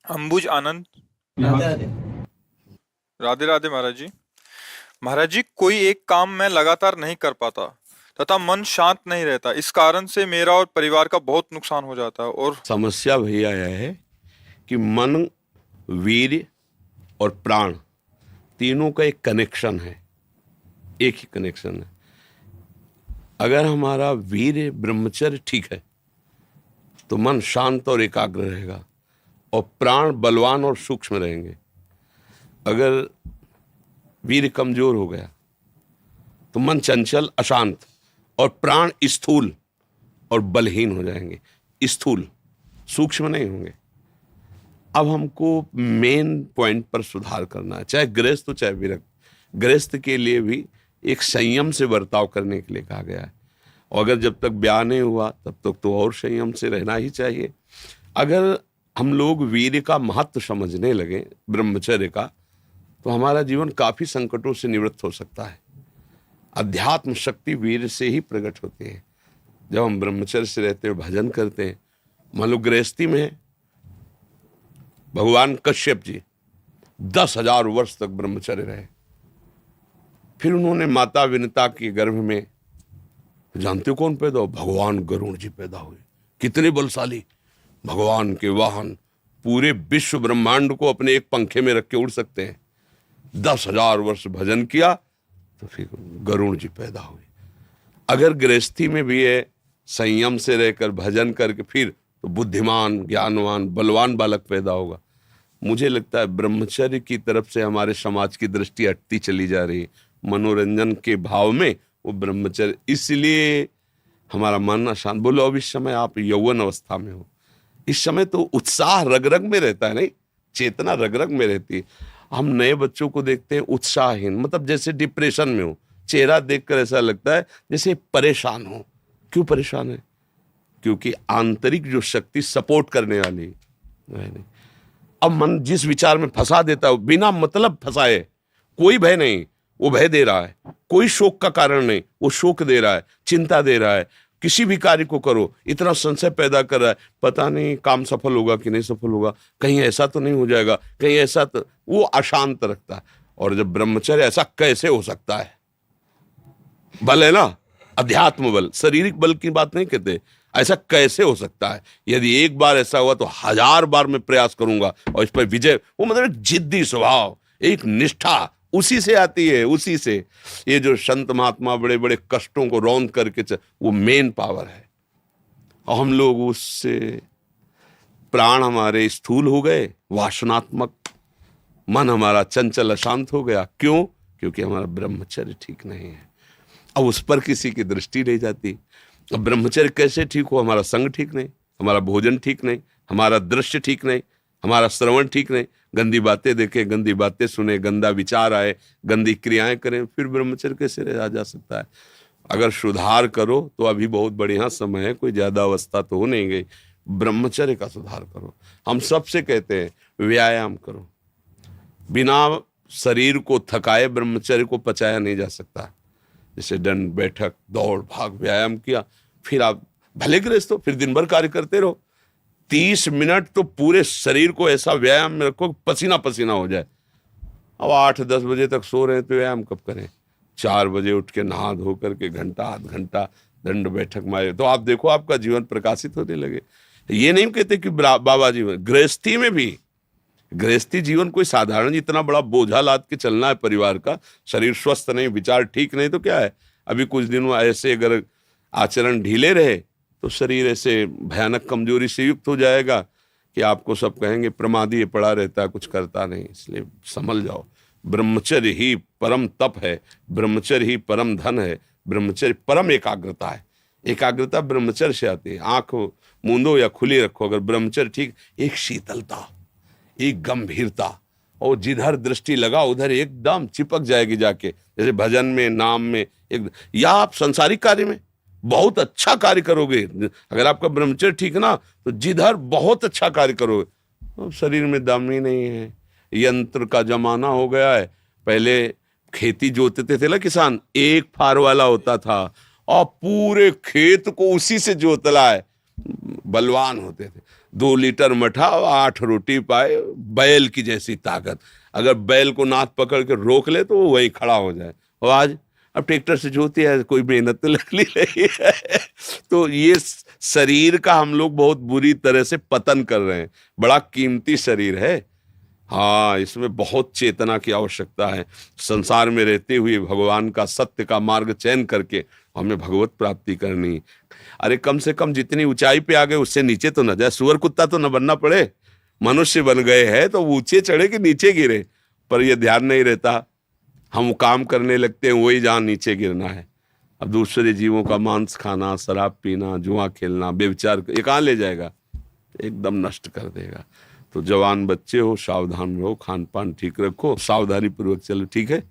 अंबुज आनंद। राधे राधे। राधे राधे महाराज जी। महाराज जी, कोई एक काम मैं लगातार नहीं कर पाता तथा मन शांत नहीं रहता, इस कारण से मेरा और परिवार का बहुत नुकसान हो जाता है। और समस्या भैया यह है कि मन, वीर्य और प्राण तीनों का एक कनेक्शन है, एक ही कनेक्शन है। अगर हमारा वीर्य ब्रह्मचर्य ठीक है तो मन शांत और एकाग्र रहेगा और प्राण बलवान और सूक्ष्म रहेंगे। अगर वीर्य कमजोर हो गया तो मन चंचल अशांत और प्राण स्थूल और बलहीन हो जाएंगे, स्थूल, सूक्ष्म नहीं होंगे। अब हमको मेन पॉइंट पर सुधार करना है, चाहे गृहस्थ हो चाहे विरक्त। गृहस्थ के लिए भी एक संयम से बर्ताव करने के लिए कहा गया है, और अगर जब तक ब्याह नहीं हुआ तब तक तो और संयम से रहना ही चाहिए। अगर हम लोग वीर्य का महत्व समझने लगे, ब्रह्मचर्य का, तो हमारा जीवन काफी संकटों से निवृत्त हो सकता है। अध्यात्म शक्ति वीर्य से ही प्रकट होती है। जब हम ब्रह्मचर्य से रहते हैं, भजन करते हैं, मान लो गृहस्थी में है, भगवान कश्यप जी 10,000 वर्ष तक ब्रह्मचर्य रहे। फिर उन्होंने माता विनता के गर्भ में, जानते हो कौन पैदा हो? भगवान गरुण जी पैदा हुए। कितने बलशाली, भगवान के वाहन, पूरे विश्व ब्रह्मांड को अपने एक पंखे में रख के उड़ सकते हैं। 10,000 वर्ष भजन किया तो फिर गरुण जी पैदा हुए। अगर गृहस्थी में भी है, संयम से रहकर भजन करके, फिर तो बुद्धिमान, ज्ञानवान, बलवान बालक पैदा होगा। मुझे लगता है ब्रह्मचर्य की तरफ से हमारे समाज की दृष्टि हटती चली जा रही है। मनोरंजन के भाव में वो ब्रह्मचर्य, इसलिए हमारा मन अशांत। बोलो अब इस समय आप यौवन अवस्था में हो, इस समय तो उत्साह रग रग में रहता है, नहीं, चेतना रग रग में रहती है। हम नए बच्चों को देखते हैं उत्साहहीन, मतलब जैसे डिप्रेशन में हो, चेहरा देखकर ऐसा लगता है जैसे परेशान हो। क्यों परेशान है? क्योंकि आंतरिक जो शक्ति सपोर्ट करने वाली नहीं। अब मन जिस विचार में फंसा देता है, बिना मतलब फंसाए, कोई भय नहीं, वो भय दे रहा है। कोई शोक का कारण नहीं, वो शोक दे रहा है, चिंता दे रहा है। किसी भी कार्य को करो, इतना संशय पैदा कर रहा है, पता नहीं काम सफल होगा कि नहीं सफल होगा, कहीं ऐसा तो नहीं हो जाएगा, कहीं ऐसा तो, वो अशांत रखता है। और जब ब्रह्मचर्य, ऐसा कैसे हो सकता है? बल है ना, अध्यात्म बल, शारीरिक बल की बात नहीं कहते। ऐसा कैसे हो सकता है? यदि एक बार ऐसा हुआ तो 1000 बार मैं प्रयास करूंगा और इस पर विजय। वो मतलब जिद्दी स्वभाव, एक निष्ठा, उसी से आती है, उसी से। ये जो संत महात्मा बड़े बड़े कष्टों को रौंद करके वो मेन पावर है। और हम लोग उससे, प्राण हमारे स्थूल हो गए, वासनात्मक, मन हमारा चंचल अशांत हो गया। क्यों? क्योंकि हमारा ब्रह्मचर्य ठीक नहीं है। अब उस पर किसी की दृष्टि नहीं जाती। अब ब्रह्मचर्य कैसे ठीक हो? हमारा संग ठीक नहीं, हमारा भोजन ठीक नहीं, हमारा दृश्य ठीक नहीं, हमारा श्रवण ठीक नहीं, गंदी बातें देखें, गंदी बातें सुने, गंदा विचार आए, गंदी क्रियाएं करें, फिर ब्रह्मचर्य कैसे रहा जा सकता है? अगर सुधार करो तो अभी बहुत बढ़िया समय है, कोई ज्यादा अवस्था तो हो नहीं गई। ब्रह्मचर्य का सुधार करो। हम सबसे कहते हैं व्यायाम करो। बिना शरीर को थकाए ब्रह्मचर्य को पचाया नहीं जा सकता। जैसे दंड बैठक, दौड़ भाग, व्यायाम किया, फिर आप भले गृहस्थ हो, फिर दिन भर कार्य करते रहो। 30 मिनट तो पूरे शरीर को ऐसा व्यायाम में रखो पसीना पसीना हो जाए। अब 8-10 बजे तक सो रहे हैं तो व्यायाम कब करें? 4 बजे उठ के नहा धो करके घंटा आध घंटा दंड बैठक मारे तो आप देखो आपका जीवन प्रकाशित होने लगे। ये नहीं कहते कि बाबा जीवन, गृहस्थी में भी, गृहस्थी जीवन कोई साधारण इतना बड़ा बोझा लाद के चलना है परिवार का। शरीर स्वस्थ नहीं, विचार ठीक नहीं तो क्या है? अभी कुछ दिनों ऐसे अगर आचरण ढीले रहे तो शरीर ऐसे भयानक कमजोरी से युक्त हो जाएगा कि आपको सब कहेंगे प्रमादी ये पड़ा रहता है, कुछ करता नहीं। इसलिए संभल जाओ। ब्रह्मचर्य ही परम तप है, ब्रह्मचर्य ही परम धन है, ब्रह्मचर्य परम एकाग्रता है। एकाग्रता ब्रह्मचर्य से आती है। आंख मूंदो या खुली रखो, अगर ब्रह्मचर्य ठीक, एक शीतलता, एक गंभीरता, और जिधर दृष्टि लगा उधर एकदम चिपक जाएगी जाके। जैसे भजन में, नाम में, एक, या आप संसारिक कार्य में बहुत अच्छा कार्य करोगे। अगर आपका ब्रह्मचर्य ठीक ना तो जिधर बहुत अच्छा कार्य करोगे। तो शरीर में दम ही नहीं है, यंत्र का जमाना हो गया है। पहले खेती जोतते थे ना किसान, एक फार वाला होता था और पूरे खेत को उसी से जोतला है, बलवान होते थे। 2 लीटर मठा और 8 रोटी पाए, बैल की जैसी ताकत। अगर बैल को नाथ पकड़ के रोक ले तो वो वहीं खड़ा हो जाए। और आज अब ट्रैक्टर से जोती है, कोई मेहनत तो लग नहीं रही है। तो ये शरीर का हम लोग बहुत बुरी तरह से पतन कर रहे हैं। बड़ा कीमती शरीर है, हाँ, इसमें बहुत चेतना की आवश्यकता है। संसार में रहते हुए भगवान का सत्य का मार्ग चयन करके हमें भगवत प्राप्ति करनी। अरे कम से कम जितनी ऊंचाई पे आ गए उससे नीचे तो न जाए। सुअर कुत्ता तो न बनना पड़े, मनुष्य बन गए हैं तो ऊंचे चढ़े कि नीचे गिरे, पर ये ध्यान नहीं रहता। हम काम करने लगते हैं वही जहाँ नीचे गिरना है। अब दूसरे जीवों का मांस खाना, शराब पीना, जुआ खेलना, व्यभिचार, ये कहाँ ले जाएगा? एकदम नष्ट कर देगा। तो जवान बच्चे हो, सावधान रहो, खान पान ठीक रखो, सावधानी पूर्वक चलो, ठीक है।